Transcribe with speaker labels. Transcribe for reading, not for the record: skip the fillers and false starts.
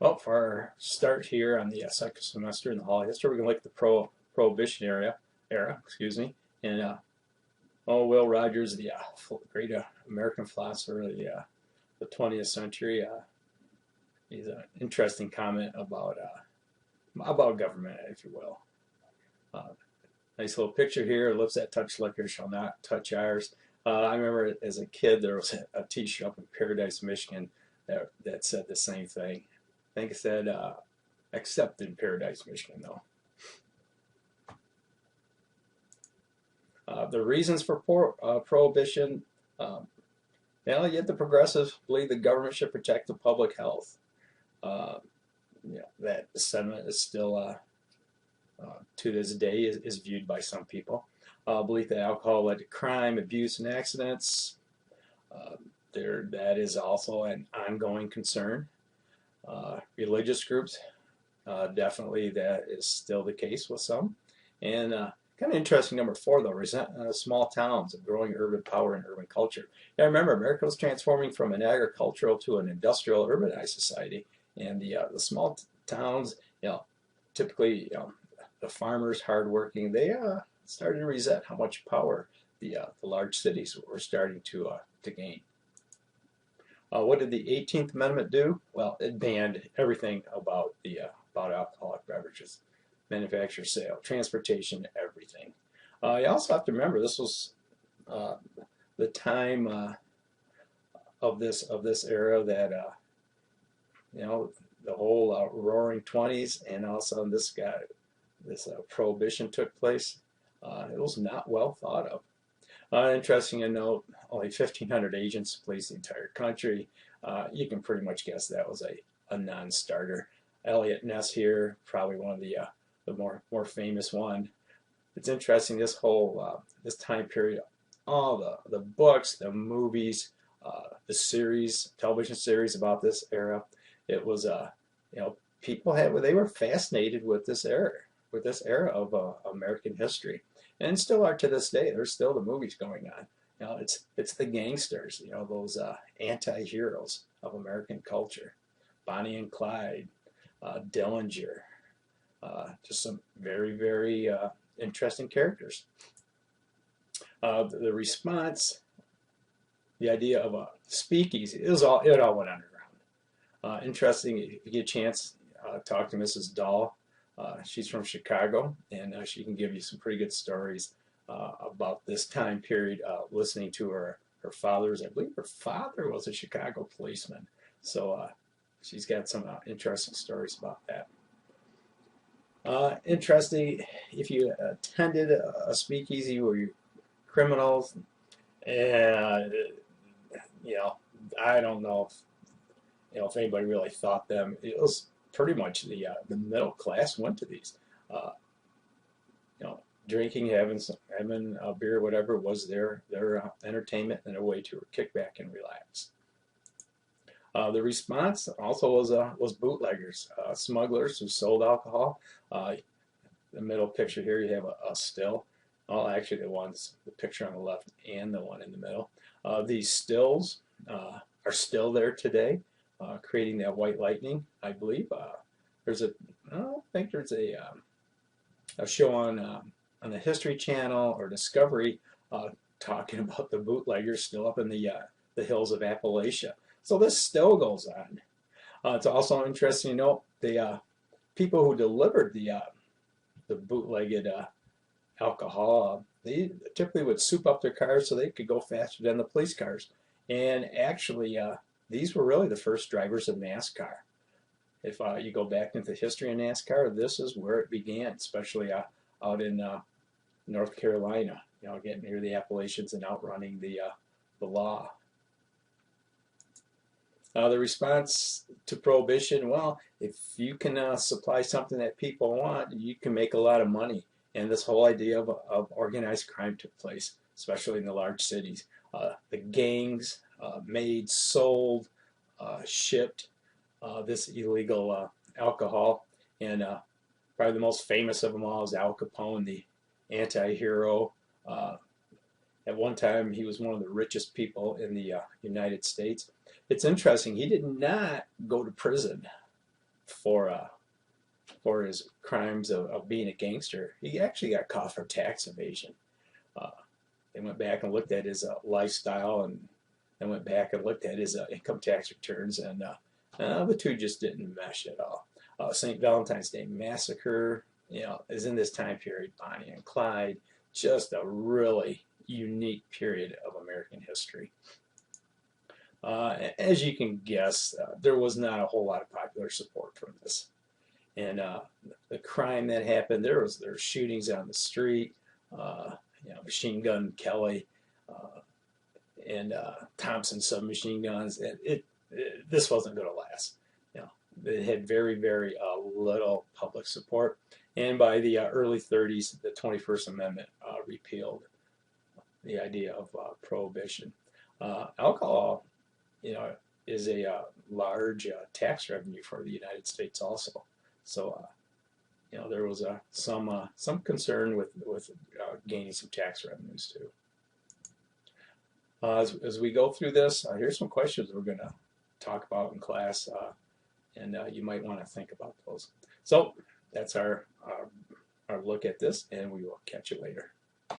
Speaker 1: Well, for our start here on the second semester in the Hall History, we're going to look at the Prohibition era, excuse me, and Will Rogers, the great American philosopher of the 20th century. He's an interesting comment about government, if you will. Nice little picture here. Lips that touch liquor shall not touch ours. I remember as a kid there was a T-shirt up in Paradise, Michigan that said the same thing. I think it said, except in Paradise, Michigan, though. The reasons for prohibition, yet the progressives believe the government should protect the public health. That sentiment is still, to this day, is viewed by some people. Belief that alcohol led to crime, abuse, and accidents. That is also an ongoing concern. Religious groups, definitely that is still the case with some. And kind of interesting, number 4, though, small towns, a growing urban power and urban culture. Yeah, remember, America was transforming from an agricultural to an industrial urbanized society. And the small towns, typically, the farmers, hardworking, they started to resent how much power the large cities were starting to gain. What did the 18th Amendment do? Well, it banned everything about alcoholic beverages, manufacture, sale, transportation, everything. You also have to remember this was the time of this era that the whole Roaring '20s, and also this prohibition took place. It was not well thought of. Interesting to note, only 1,500 agents policed the entire country. You can pretty much guess that was a non-starter. Elliot Ness here, probably one of the more famous one. It's interesting, this whole this time period, all the books, the movies, the series, television series about this era. It was people they were fascinated with this era of American history. And still are to this day. There's still the movies going on. It's the gangsters, those anti-heroes of American culture. Bonnie and Clyde, Dillinger, just some very, very interesting characters. The response, the idea of a speakeasy, it all went underground. Interesting, if you get a chance, talk to Mrs. Dahl. She's from Chicago, and she can give you some pretty good stories about this time period, listening to her father's. I believe her father was a Chicago policeman. So she's got some interesting stories about that. Interesting, if you attended a speakeasy where you criminals, and I don't know if anybody really thought them. It was pretty much the middle class went to these. Drinking, having a beer, whatever was their entertainment and a way to kick back and relax. The response also was bootleggers, smugglers who sold alcohol. The middle picture here, you have a still. Well, actually, the picture on the left and the one in the middle. These stills are still there today. Creating that white lightning, I believe. I don't think there's a show on the History Channel or Discovery talking about the bootleggers still up in the hills of Appalachia. So this still goes on. It's also interesting to note the people who delivered the bootlegged alcohol, they typically would soup up their cars so they could go faster than the police cars. And actually, these were really the first drivers of NASCAR. If you go back into the history of NASCAR, this is where it began, especially out in North Carolina, getting near the Appalachians and outrunning the law. The response to prohibition, well, if you can supply something that people want, you can make a lot of money. And this whole idea of organized crime took place, especially in the large cities. The gangs made, sold, shipped this illegal alcohol. And probably the most famous of them all is Al Capone, the anti-hero. At one time, he was one of the richest people in the United States. It's interesting, he did not go to prison for his crimes of being a gangster. He actually got caught for tax evasion. Uh, they went back and looked at his lifestyle, and then went back and looked at his income tax returns, and the two just didn't mesh at all. St. Valentine's Day Massacre, is in this time period. Bonnie and Clyde, just a really unique period of American history. As you can guess, there was not a whole lot of popular support from this. And the crime that happened, there were shootings on the street, Machine Gun Kelly and Thompson submachine guns. This wasn't going to last. It had very, very little public support. And by the early 30s, the 21st Amendment repealed the idea of prohibition. Alcohol, is a large tax revenue for the United States also. So, there was some concern with gaining some tax revenues too. As we go through this, here's some questions we're going to talk about in class, and you might want to think about those. So that's our look at this, and we will catch you later.